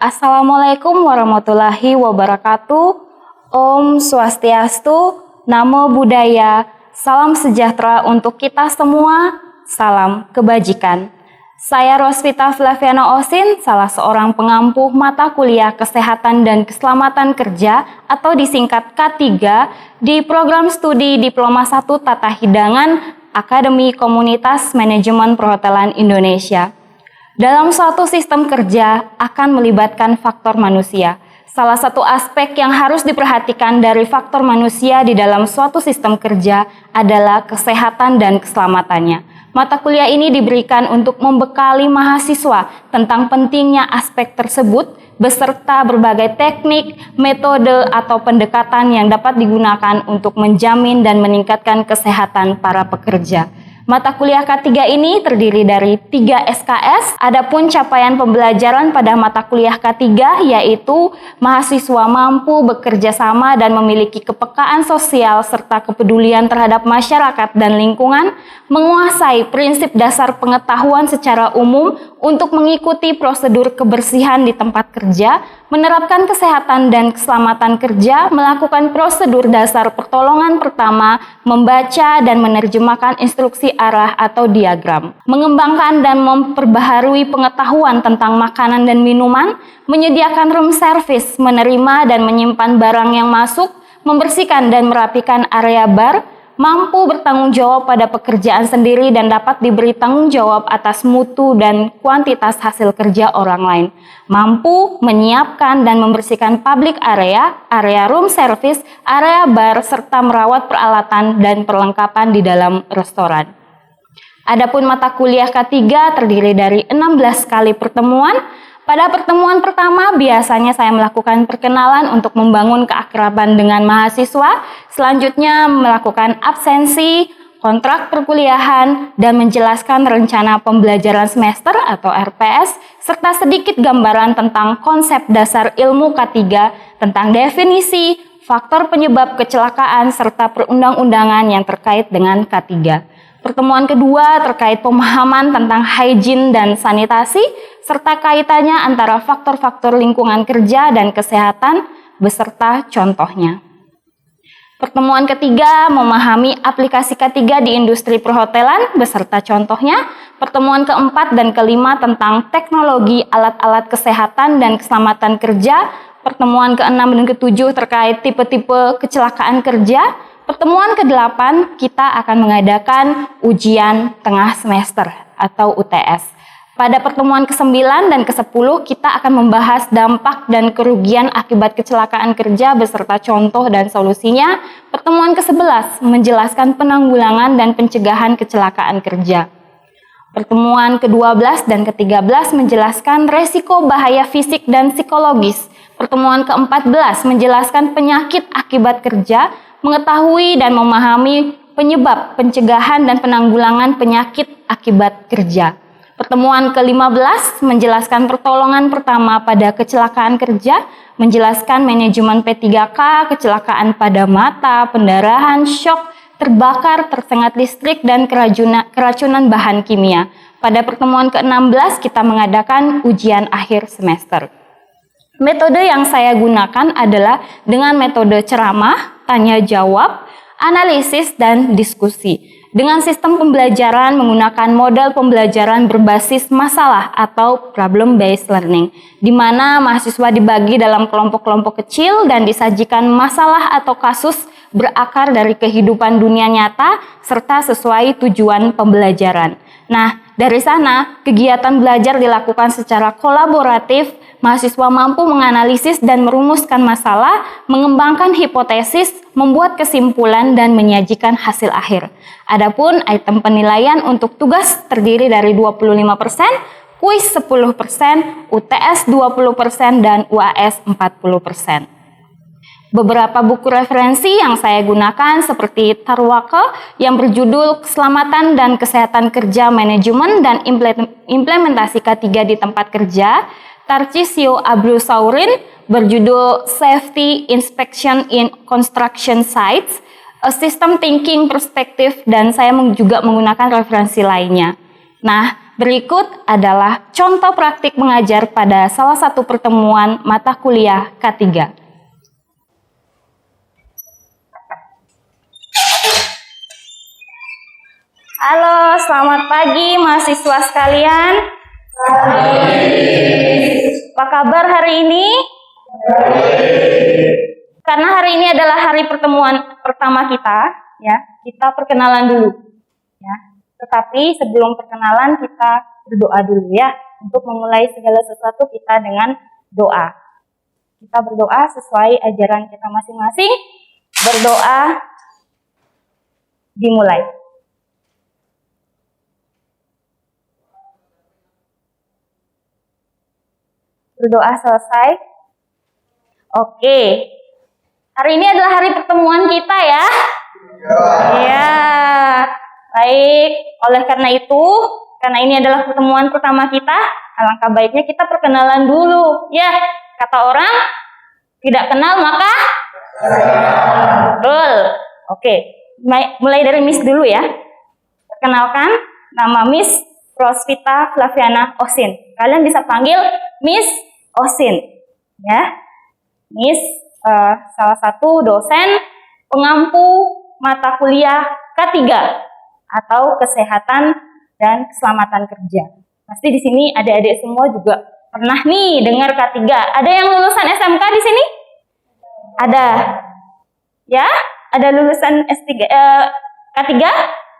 Assalamualaikum warahmatullahi wabarakatuh. Om Swastiastu, Namo Buddhaya, salam sejahtera untuk kita semua, salam kebajikan. Saya Rosvita Flaviana Osin, salah seorang pengampu mata kuliah Kesehatan dan Keselamatan Kerja atau disingkat K3 di program studi Diploma 1 Tata Hidangan Akademi Komunitas Manajemen Perhotelan Indonesia. Dalam suatu sistem kerja akan melibatkan faktor manusia. Salah satu aspek yang harus diperhatikan dari faktor manusia di dalam suatu sistem kerja adalah kesehatan dan keselamatannya. Mata kuliah ini diberikan untuk membekali mahasiswa tentang pentingnya aspek tersebut beserta berbagai teknik, metode, atau pendekatan yang dapat digunakan untuk menjamin dan meningkatkan kesehatan para pekerja. Mata kuliah K3 ini terdiri dari 3 SKS, adapun capaian pembelajaran pada mata kuliah K3 yaitu mahasiswa mampu bekerja sama dan memiliki kepekaan sosial serta kepedulian terhadap masyarakat dan lingkungan, menguasai prinsip dasar pengetahuan secara umum untuk mengikuti prosedur kebersihan di tempat kerja, menerapkan kesehatan dan keselamatan kerja, melakukan prosedur dasar pertolongan pertama, membaca dan menerjemahkan instruksi arah atau diagram, mengembangkan dan memperbaharui pengetahuan tentang makanan dan minuman, menyediakan room service, menerima dan menyimpan barang yang masuk, membersihkan dan merapikan area bar, mampu bertanggung jawab pada pekerjaan sendiri dan dapat diberi tanggung jawab atas mutu dan kuantitas hasil kerja orang lain, mampu menyiapkan dan membersihkan public area, area room service, area bar, serta merawat peralatan dan perlengkapan di dalam restoran. Adapun mata kuliah K3 terdiri dari 16 kali pertemuan. Pada pertemuan pertama biasanya saya melakukan perkenalan untuk membangun keakraban dengan mahasiswa, selanjutnya melakukan absensi, kontrak perkuliahan, dan menjelaskan rencana pembelajaran semester atau RPS, serta sedikit gambaran tentang konsep dasar ilmu K3 tentang definisi, faktor penyebab kecelakaan, serta perundang-undangan yang terkait dengan K3. Pertemuan kedua terkait pemahaman tentang hygiene dan sanitasi, serta kaitannya antara faktor-faktor lingkungan kerja dan kesehatan, beserta contohnya. Pertemuan ketiga memahami aplikasi K3 di industri perhotelan, beserta contohnya. Pertemuan keempat dan kelima tentang teknologi alat-alat kesehatan dan keselamatan kerja. Pertemuan keenam dan ketujuh terkait tipe-tipe kecelakaan kerja. Pertemuan ke-8 kita akan mengadakan ujian tengah semester atau UTS. Pada pertemuan ke-9 dan ke-10 kita akan membahas dampak dan kerugian akibat kecelakaan kerja beserta contoh dan solusinya. Pertemuan ke-11 menjelaskan penanggulangan dan pencegahan kecelakaan kerja. Pertemuan ke-12 dan ke-13 menjelaskan resiko bahaya fisik dan psikologis. Pertemuan ke-14 menjelaskan penyakit akibat kerja, mengetahui dan memahami penyebab, pencegahan, dan penanggulangan penyakit akibat kerja. Pertemuan ke-15 menjelaskan pertolongan pertama pada kecelakaan kerja, menjelaskan manajemen P3K, kecelakaan pada mata, pendarahan, syok, terbakar, tersengat listrik, dan keracunan bahan kimia. Pada pertemuan ke-16 kita mengadakan ujian akhir semester. Metode yang saya gunakan adalah dengan metode ceramah, tanya jawab, analisis, dan diskusi. Dengan sistem pembelajaran menggunakan model pembelajaran berbasis masalah atau problem-based learning, di mana mahasiswa dibagi dalam kelompok-kelompok kecil dan disajikan masalah atau kasus berakar dari kehidupan dunia nyata serta sesuai tujuan pembelajaran. Nah, dari sana kegiatan belajar dilakukan secara kolaboratif. Mahasiswa mampu menganalisis dan merumuskan masalah, mengembangkan hipotesis, membuat kesimpulan, dan menyajikan hasil akhir. Adapun item penilaian untuk tugas terdiri dari 25%, kuis 10%, UTS 20%, dan UAS 40%. Beberapa buku referensi yang saya gunakan seperti Tarwaka yang berjudul Keselamatan dan Kesehatan Kerja Manajemen dan Implementasi K3 di Tempat Kerja, Tarcisio Abruzaurin berjudul Safety Inspection in Construction Sites, A System Thinking Perspective, dan saya juga menggunakan referensi lainnya. Nah, Berikut adalah contoh praktik mengajar pada salah satu pertemuan mata kuliah K3. Halo, selamat pagi mahasiswa sekalian. Apa kabar hari ini? Karena hari ini adalah hari pertemuan pertama kita, ya, kita perkenalan dulu, ya. Tetapi sebelum perkenalan kita berdoa dulu ya, untuk memulai segala sesuatu kita dengan doa. Kita berdoa sesuai ajaran kita masing-masing. Berdoa dimulai. Berdoa selesai. Oke. Hari ini adalah hari pertemuan kita ya. Ya. Baik. Oleh karena itu, karena ini adalah pertemuan pertama kita, alangkah baiknya kita perkenalan dulu. Ya, kata orang, tidak kenal maka betul. Oke. Mulai dari Miss dulu ya. Perkenalkan, nama Miss Rosvita Flaviana Osin. Kalian bisa panggil Miss Osin, ya. Miss salah satu dosen pengampu mata kuliah K3 atau Kesehatan dan Keselamatan Kerja. Pasti di sini adik-adik semua juga pernah nih dengar K3. Ada yang lulusan SMK di sini? Ada. Ya? Ada lulusan S3 K3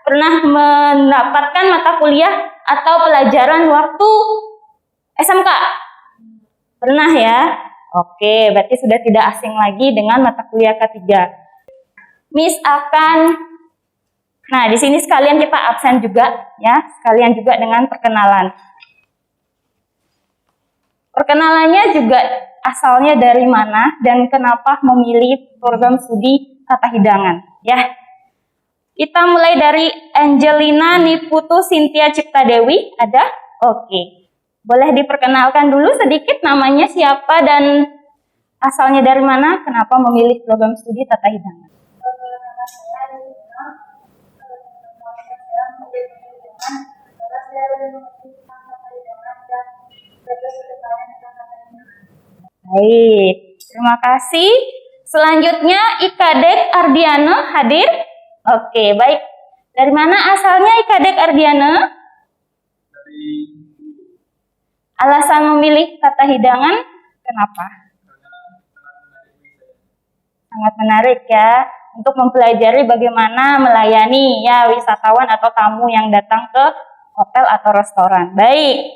pernah mendapatkan mata kuliah atau pelajaran waktu SMK? Pernah ya? Oke, berarti sudah tidak asing lagi dengan mata kuliah K3. Miss nah di sini sekalian kita absen juga ya, sekalian juga dengan perkenalan. Perkenalannya juga asalnya dari mana dan kenapa memilih program studi tata hidangan ya. Kita mulai dari Angelina Niputu Cynthia Ciptadewi, ada? Oke. Boleh diperkenalkan dulu sedikit namanya siapa dan asalnya dari mana, kenapa memilih program studi tata hidangan? Baik, terima kasih. Selanjutnya Ikadek Ardiana hadir. Oke, baik. Dari mana asalnya Ikadek Ardiana? Alasan memilih tata hidangan, kenapa? Sangat menarik ya, untuk mempelajari bagaimana melayani ya wisatawan atau tamu yang datang ke hotel atau restoran. Baik.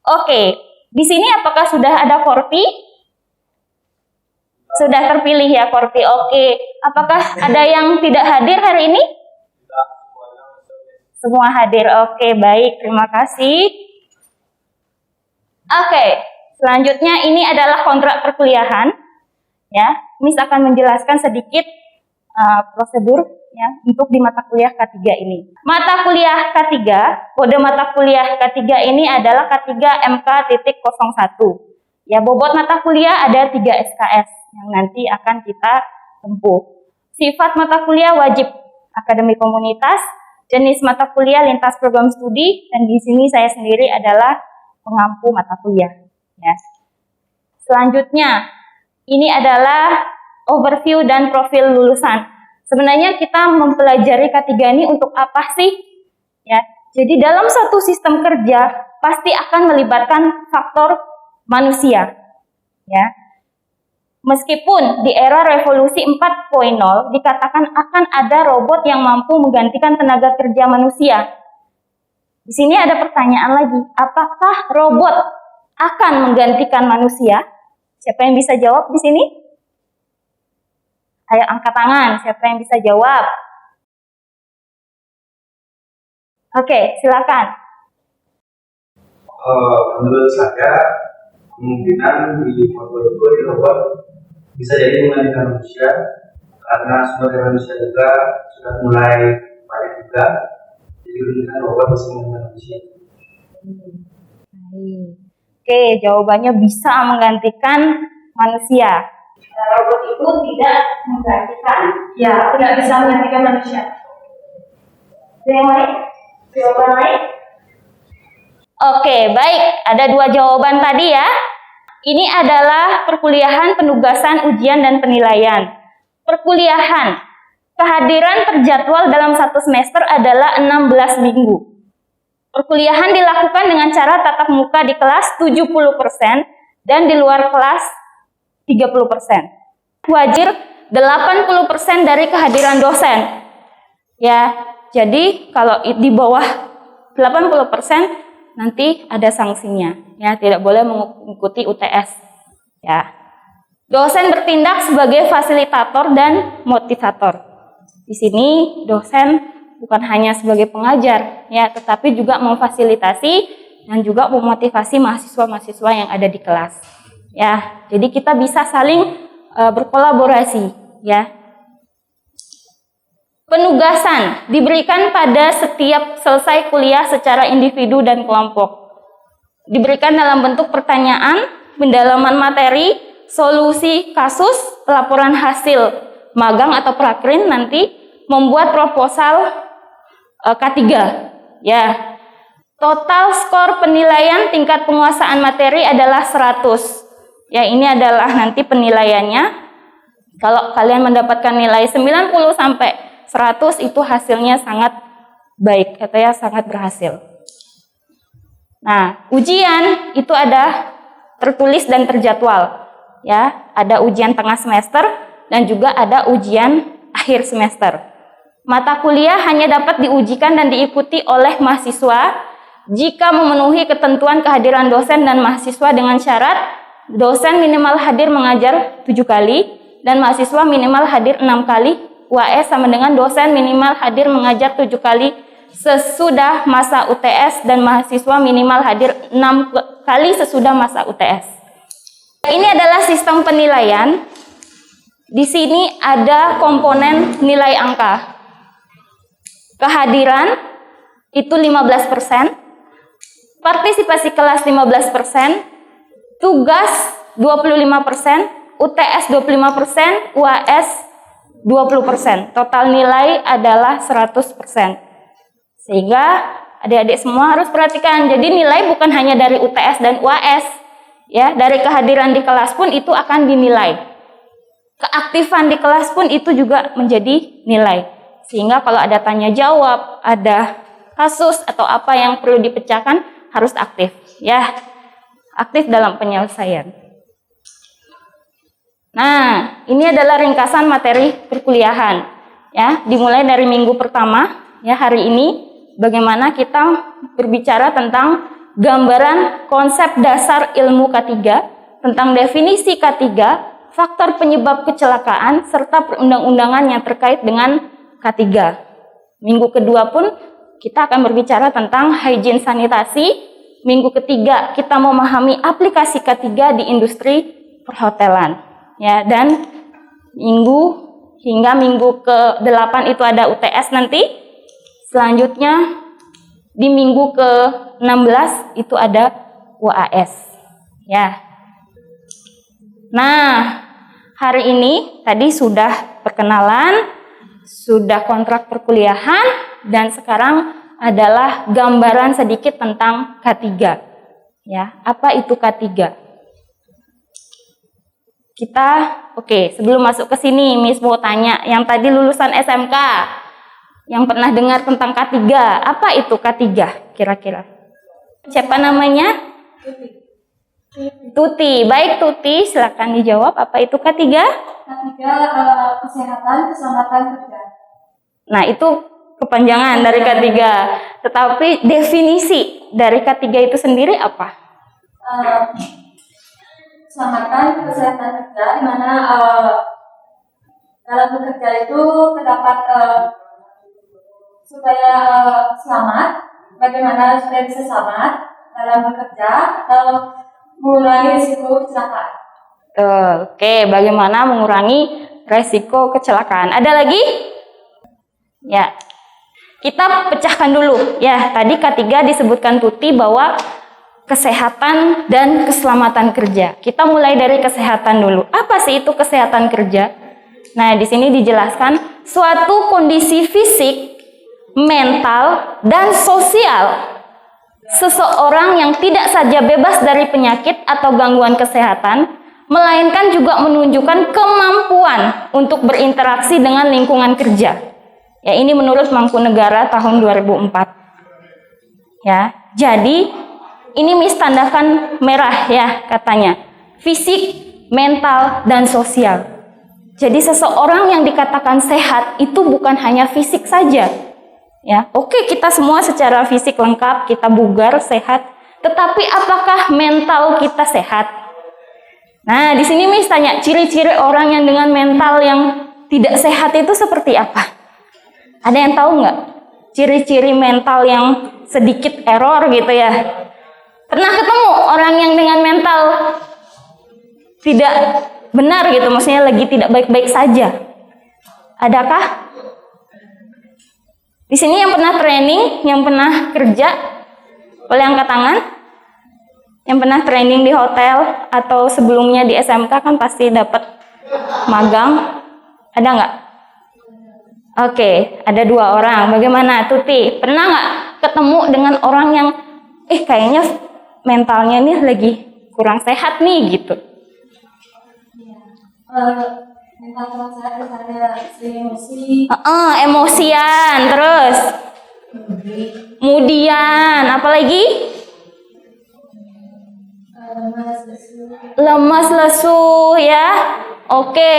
Oke, di sini apakah sudah ada Korpi? Sudah terpilih ya Korpi. Oke, apakah ada yang tidak hadir hari ini? Semua hadir. Oke, baik. Terima kasih. Oke, selanjutnya ini adalah kontrak perkuliahan. Ya, Miss akan menjelaskan sedikit prosedur ya untuk di mata kuliah K3 ini. Mata kuliah K3, kode mata kuliah K3 ini adalah K3 MK.01. Ya, bobot mata kuliah ada 3 SKS yang nanti akan kita tempuh. Sifat mata kuliah wajib akademi komunitas, jenis mata kuliah lintas program studi, dan di sini saya sendiri adalah pengampu mata kuliah. Ya. Selanjutnya, ini adalah overview dan profil lulusan. Sebenarnya kita mempelajari K3 ini untuk apa sih? Ya, jadi dalam suatu sistem kerja pasti akan melibatkan faktor manusia. Ya. Meskipun di era revolusi 4.0 dikatakan akan ada robot yang mampu menggantikan tenaga kerja manusia. Di sini ada pertanyaan lagi, apakah robot akan menggantikan manusia? Siapa yang bisa jawab di sini? Ayo angkat tangan, siapa yang bisa jawab? Oke, silakan. Menurut saya, kemungkinan di foto itu robot bisa jadi menggantikan manusia, karena sebagai manusia juga sudah mulai banyak juga. Jadi kemungkinan robot bisa menggantikan manusia. Oke, jawabannya bisa menggantikan manusia. Robot itu tidak menggantikan. Ya, tidak bisa menggantikan manusia. Ada yang lain? Jawaban lain? Oke, baik. Ada 2 jawaban tadi ya. Ini adalah perkuliahan, penugasan, ujian, dan penilaian. Perkuliahan, kehadiran terjadwal dalam 1 semester adalah 16 minggu. Perkuliahan dilakukan dengan cara tatap muka di kelas 70% dan di luar kelas 30%. Wajib 80% dari kehadiran dosen. Ya, jadi kalau di bawah 80% nanti ada sanksinya. Ya, tidak boleh mengikuti UTS. Ya. Dosen bertindak sebagai fasilitator dan motivator. Di sini dosen bukan hanya sebagai pengajar, ya, tetapi juga memfasilitasi dan juga memotivasi mahasiswa-mahasiswa yang ada di kelas. Ya, jadi kita bisa saling berkolaborasi, ya. Penugasan diberikan pada setiap selesai kuliah secara individu dan kelompok. Diberikan dalam bentuk pertanyaan, pendalaman materi, solusi kasus, laporan hasil magang atau prakrin, nanti membuat proposal K3. Ya. Total skor penilaian tingkat penguasaan materi adalah 100. Ya, ini adalah nanti penilaiannya. Kalau kalian mendapatkan nilai 90 sampai 100 itu hasilnya sangat baik, atau ya sangat berhasil. Nah, ujian itu ada tertulis dan terjadwal. Ya, ada ujian tengah semester dan juga ada ujian akhir semester. Mata kuliah hanya dapat diujikan dan diikuti oleh mahasiswa jika memenuhi ketentuan kehadiran dosen dan mahasiswa dengan syarat dosen minimal hadir mengajar 7 kali dan mahasiswa minimal hadir 6 kali. UAS sama dengan dosen minimal hadir mengajar 7 kali sesudah masa UTS dan mahasiswa minimal hadir 6 kali sesudah masa UTS. Ini adalah sistem penilaian. Di sini ada komponen nilai angka. Kehadiran itu 15%, partisipasi kelas 15%, tugas 25%, UTS 25%, UAS 20%. Total nilai adalah 100%. Sehingga adik-adik semua harus perhatikan. Jadi nilai bukan hanya dari UTS dan UAS, ya, dari kehadiran di kelas pun itu akan dinilai. Keaktifan di kelas pun itu juga menjadi nilai. Sehingga kalau ada tanya jawab, ada kasus atau apa yang perlu dipecahkan harus aktif, ya. Aktif dalam penyelesaian. Nah, ini adalah ringkasan materi perkuliahan, ya. Dimulai dari minggu pertama, ya, hari ini bagaimana kita berbicara tentang gambaran konsep dasar ilmu K3, tentang definisi K3, faktor penyebab kecelakaan serta perundang-undangan yang terkait dengan K3. Minggu kedua pun kita akan berbicara tentang hygiene sanitasi. Minggu ketiga kita memahami aplikasi K3 di industri perhotelan. Ya, dan hingga minggu ke-8 itu ada UTS nanti. Selanjutnya di minggu ke-16 itu ada UAS. Ya. Nah, hari ini tadi sudah perkenalan, sudah kontrak perkuliahan, dan sekarang adalah gambaran sedikit tentang K3. Ya, apa itu K3? Sebelum masuk ke sini, Miss mau tanya, yang tadi lulusan SMK, yang pernah dengar tentang K3, apa itu K3 kira-kira? Siapa namanya? Tuti. Baik Tuti, silakan dijawab, apa itu K3? K3 kesehatan, keselamatan kerja. Nah, itu kepanjangan dari K3. Tetapi definisi dari K3 itu sendiri apa? Keselamatan, kesehatan kerja, di mana dalam bekerja itu terdapat supaya selamat, bagaimana supaya bisa selamat dalam bekerja atau mengurangi risiko kecelakaan. Oke, bagaimana mengurangi resiko kecelakaan? Ada lagi? Ya, kita pecahkan dulu. Ya, tadi K3 disebutkan Tuti bahwa kesehatan dan keselamatan kerja. Kita mulai dari kesehatan dulu. Apa sih itu kesehatan kerja? Nah, di sini dijelaskan suatu kondisi fisik, mental, dan sosial Seseorang yang tidak saja bebas dari penyakit atau gangguan kesehatan, melainkan juga menunjukkan kemampuan untuk berinteraksi dengan lingkungan kerja. Ya, ini menurut Mangkunegara tahun 2004. Ya, jadi ini mistandakan merah ya katanya. Fisik, mental, dan sosial. Jadi seseorang yang dikatakan sehat itu bukan hanya fisik saja. Ya, oke, kita semua secara fisik lengkap, kita bugar, sehat, tetapi apakah mental kita sehat? Nah, di sini Miss tanya, ciri-ciri orang yang dengan mental yang tidak sehat itu seperti apa? Ada yang tahu nggak? Ciri-ciri mental yang sedikit error gitu ya. Pernah ketemu orang yang dengan mental tidak benar gitu, maksudnya lagi tidak baik-baik saja? Adakah? Di sini yang pernah training, yang pernah kerja, boleh angkat tangan. Yang pernah training di hotel atau sebelumnya di SMK kan pasti dapat magang. Ada nggak? Oke, ada 2 orang. Bagaimana Tuti? Pernah nggak ketemu dengan orang yang kayaknya mentalnya nih lagi kurang sehat nih gitu? Mental kurang sehat misalnya emosi, emosian, terus kemudian apalagi lemas lesu ya. Oke,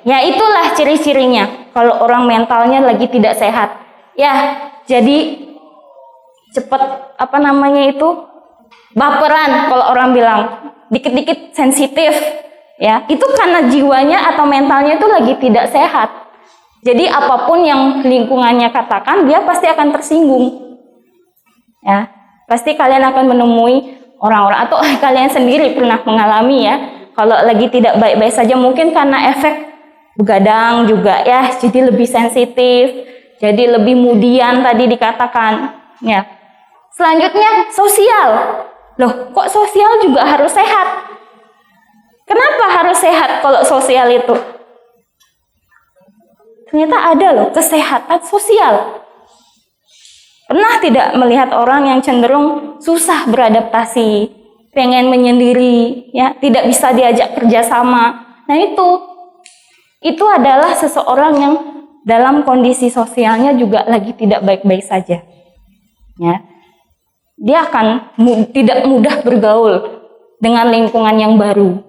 ya itulah ciri-cirinya kalau orang mentalnya lagi tidak sehat ya. Jadi cepet baperan, kalau orang bilang dikit-dikit sensitif ya, itu karena jiwanya atau mentalnya itu lagi tidak sehat. Jadi apapun yang lingkungannya katakan, dia pasti akan tersinggung ya. Pasti kalian akan menemui orang-orang, atau kalian sendiri pernah mengalami ya, kalau lagi tidak baik-baik saja, mungkin karena efek begadang juga ya, jadi lebih sensitif, jadi lebih mudian tadi dikatakan ya. Selanjutnya sosial. Loh, kok sosial juga harus sehat? Kenapa harus sehat kalau sosial itu? Ternyata ada loh kesehatan sosial. Pernah tidak melihat orang yang cenderung susah beradaptasi, pengen menyendiri, ya, tidak bisa diajak kerjasama? Nah itu adalah seseorang yang dalam kondisi sosialnya juga lagi tidak baik-baik saja. Ya, dia akan tidak mudah bergaul dengan lingkungan yang baru,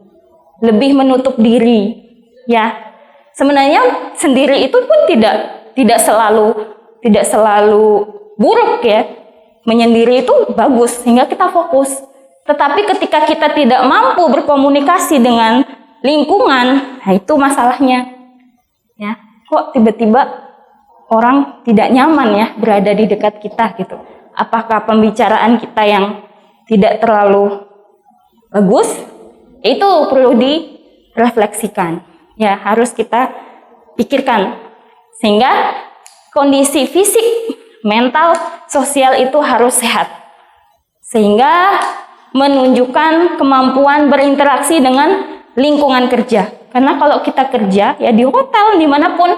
lebih menutup diri, ya. Sebenarnya sendiri itu pun tidak selalu buruk ya. Menyendiri itu bagus sehingga kita fokus. Tetapi ketika kita tidak mampu berkomunikasi dengan lingkungan, nah itu masalahnya. Ya, kok tiba-tiba orang tidak nyaman ya berada di dekat kita gitu. Apakah pembicaraan kita yang tidak terlalu bagus? Itu perlu direfleksikan. Ya, harus kita pikirkan sehingga kondisi fisik, mental, sosial itu harus sehat sehingga menunjukkan kemampuan berinteraksi dengan lingkungan kerja. Karena kalau kita kerja ya di hotel dimanapun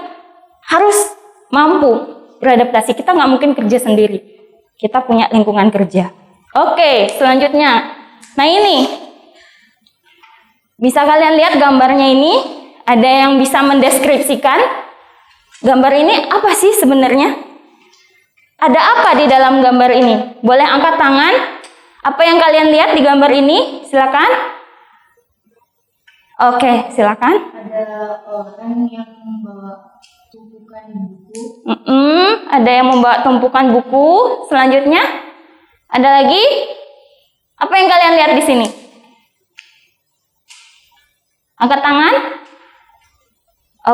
harus mampu beradaptasi. Kita nggak mungkin kerja sendiri, kita punya lingkungan kerja. Oke, selanjutnya, nah ini bisa kalian lihat gambarnya ini. Ada yang bisa mendeskripsikan gambar ini apa sih sebenarnya? Ada apa di dalam gambar ini? Boleh angkat tangan. Apa yang kalian lihat di gambar ini? Silakan. Oke, silakan. ada orang yang membawa tumpukan buku, Ada yang membawa tumpukan buku. Selanjutnya, ada lagi. Apa yang kalian lihat di sini? Angkat tangan.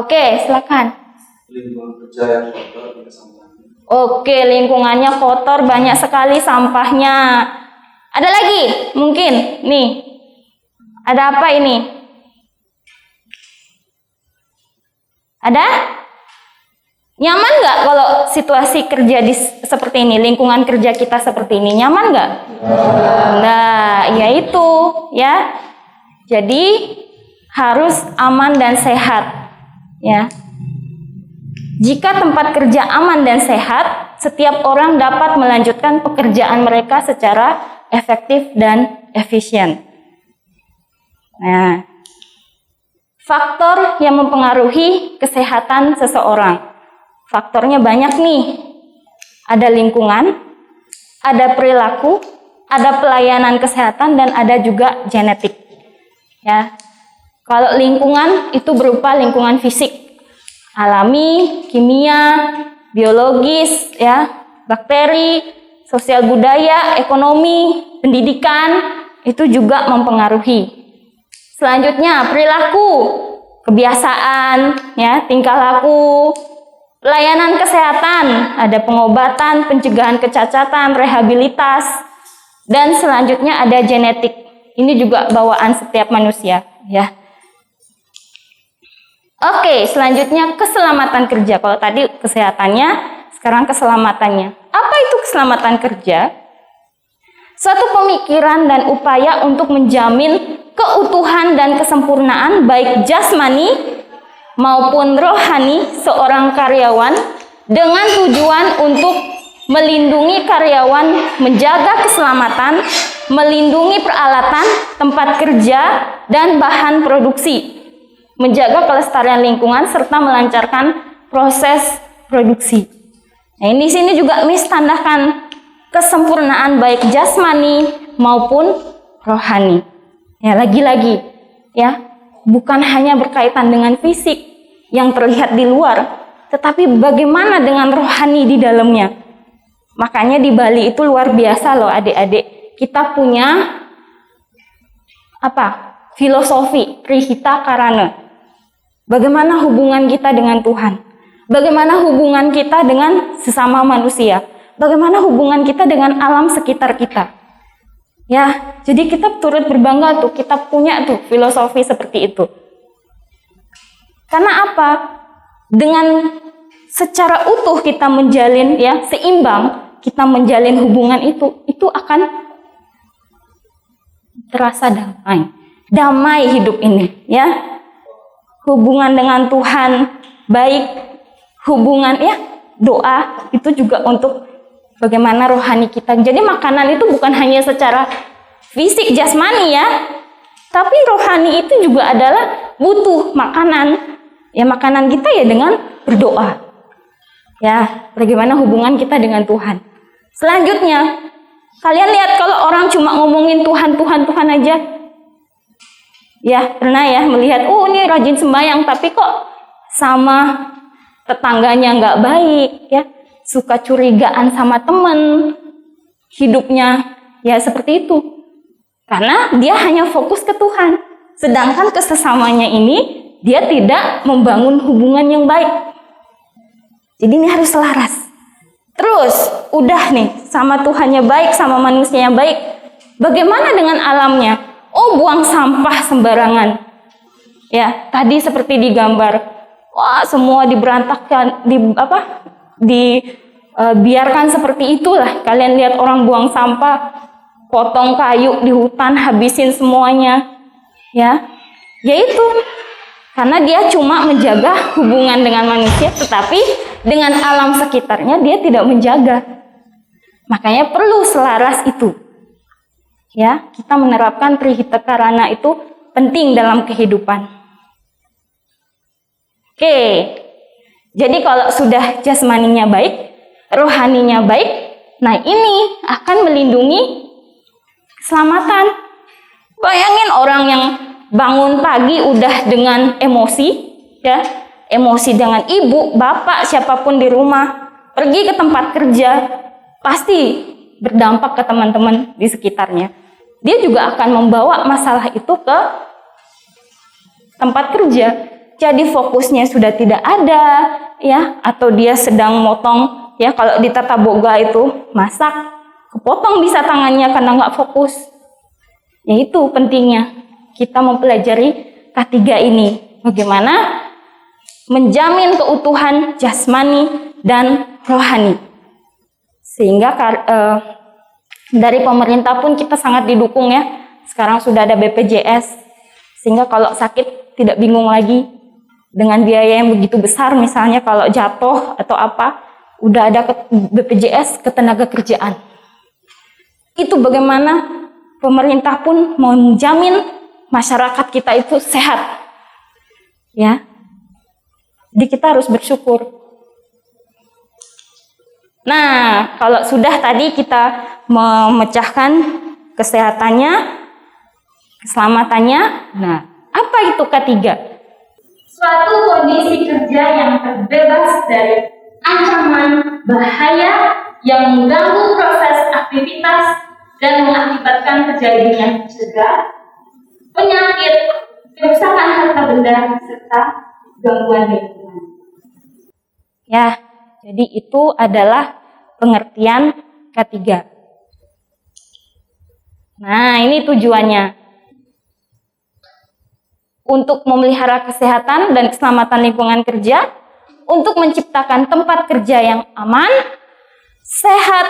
Oke, silakan. Lingkungan kerja yang kotor, banyak sampahnya. Oke, lingkungannya kotor, banyak sekali sampahnya. Ada lagi? Mungkin nih. Ada apa ini? Ada? Nyaman nggak kalau situasi kerja seperti ini, lingkungan kerja kita seperti ini? Nyaman nggak? Nah, ya itu ya. Jadi harus aman dan sehat. Ya. Jika tempat kerja aman dan sehat, setiap orang dapat melanjutkan pekerjaan mereka secara efektif dan efisien. Nah, faktor yang mempengaruhi kesehatan seseorang. Faktornya banyak nih. Ada lingkungan, ada perilaku, ada pelayanan kesehatan, dan ada juga genetik. Ya. Kalau lingkungan itu berupa lingkungan fisik, alami, kimia, biologis, ya, bakteri, sosial budaya, ekonomi, pendidikan, itu juga mempengaruhi. Selanjutnya perilaku, kebiasaan, ya, tingkah laku, pelayanan kesehatan, ada pengobatan, pencegahan kecacatan, rehabilitas, dan selanjutnya ada genetik. Ini juga bawaan setiap manusia, ya. Oke, selanjutnya keselamatan kerja. Kalau tadi kesehatannya, sekarang keselamatannya. Apa itu keselamatan kerja? Suatu pemikiran dan upaya untuk menjamin keutuhan dan kesempurnaan baik jasmani maupun rohani seorang karyawan dengan tujuan untuk melindungi karyawan, menjaga keselamatan, melindungi peralatan, tempat kerja, dan bahan produksi, menjaga kelestarian lingkungan, serta melancarkan proses produksi. Nah, di sini juga mistandakan kesempurnaan baik jasmani maupun rohani. Ya, lagi-lagi, ya, bukan hanya berkaitan dengan fisik yang terlihat di luar, tetapi bagaimana dengan rohani di dalamnya. Makanya di Bali itu luar biasa loh adik-adik. Kita punya filosofi Trihita Karana. Bagaimana hubungan kita dengan Tuhan? Bagaimana hubungan kita dengan sesama manusia? Bagaimana hubungan kita dengan alam sekitar kita? Ya, jadi kita turut berbangga tuh, kita punya tuh filosofi seperti itu. Karena apa? Dengan secara utuh kita menjalin, ya, seimbang, kita menjalin hubungan itu akan terasa damai. Damai hidup ini, ya. Hubungan dengan Tuhan baik, hubungan, ya, doa itu juga untuk bagaimana rohani kita. Jadi makanan itu bukan hanya secara fisik jasmani, ya, tapi rohani itu juga adalah butuh makanan. Ya, makanan kita ya dengan berdoa. Ya, bagaimana hubungan kita dengan Tuhan. Selanjutnya, kalian lihat kalau orang cuma ngomongin Tuhan, Tuhan, Tuhan aja. Ya, pernah ya melihat, oh ini rajin sembahyang, tapi kok sama tetangganya nggak baik, ya, suka curigaan sama temen, hidupnya ya seperti itu. Karena dia hanya fokus ke Tuhan, sedangkan ke sesamanya ini dia tidak membangun hubungan yang baik. Jadi ini harus selaras. Terus, udah nih, sama Tuhannya baik, sama manusianya baik. Bagaimana dengan alamnya? Oh, buang sampah sembarangan. Ya, tadi seperti digambar. Wah, semua diberantakan, biarkan seperti itulah. Kalian lihat orang buang sampah, potong kayu di hutan, habisin semuanya. Ya, yaitu karena dia cuma menjaga hubungan dengan manusia, tetapi dengan alam sekitarnya dia tidak menjaga. Makanya perlu selaras itu. Ya, kita menerapkan Trihita Karana itu penting dalam kehidupan. Oke. Jadi kalau sudah jasmaninya baik, rohaninya baik, nah ini akan melindungi keselamatan. Bayangin orang yang bangun pagi udah dengan emosi, ya, emosi dengan ibu, bapak, siapapun di rumah, pergi ke tempat kerja, pasti berdampak ke teman-teman di sekitarnya. Dia juga akan membawa masalah itu ke tempat kerja. Jadi fokusnya sudah tidak ada, ya, atau dia sedang motong, ya, kalau di tata boga itu masak, kepotong bisa tangannya karena nggak fokus. Ya, itu pentingnya kita mempelajari K3 ini, bagaimana menjamin keutuhan jasmani dan rohani. Sehingga dari pemerintah pun kita sangat didukung, ya. Sekarang sudah ada BPJS, sehingga kalau sakit tidak bingung lagi dengan biaya yang begitu besar, misalnya kalau jatuh atau apa, udah ada BPJS Ketenagakerjaan. Itu bagaimana pemerintah pun mau menjamin masyarakat kita itu sehat. Ya. Jadi kita harus bersyukur. Nah, kalau sudah tadi kita memecahkan kesehatannya, keselamatannya, nah, apa itu K3? Suatu kondisi kerja yang terbebas dari ancaman, bahaya yang mengganggu proses aktivitas dan mengakibatkan terjadinya cedera, penyakit, kerusakan harta benda, serta gangguan lingkungan. Ya, jadi itu adalah pengertian K3. Nah, ini tujuannya. Untuk memelihara kesehatan dan keselamatan lingkungan kerja, untuk menciptakan tempat kerja yang aman, sehat,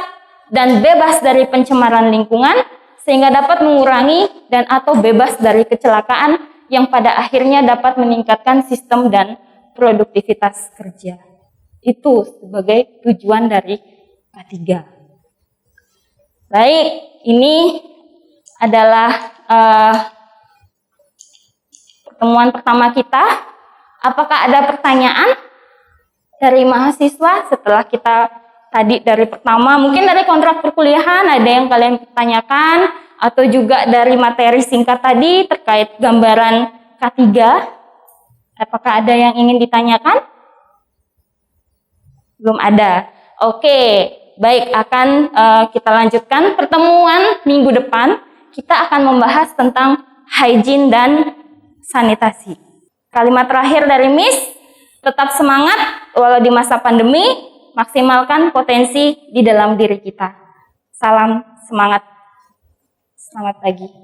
dan bebas dari pencemaran lingkungan, sehingga dapat mengurangi dan atau bebas dari kecelakaan yang pada akhirnya dapat meningkatkan sistem dan produktivitas kerja. Itu sebagai tujuan dari K3. Baik, ini adalah pertemuan pertama kita. Apakah ada pertanyaan dari mahasiswa setelah kita tadi dari pertama? Mungkin dari kontrak perkuliahan ada yang kalian tanyakan, atau juga dari materi singkat tadi terkait gambaran K3. Apakah ada yang ingin ditanyakan? Belum ada. Oke, baik, akan kita lanjutkan pertemuan minggu depan. Kita akan membahas tentang hygiene dan sanitasi. Kalimat terakhir dari Miss, tetap semangat walau di masa pandemi, maksimalkan potensi di dalam diri kita. Salam semangat. Selamat pagi.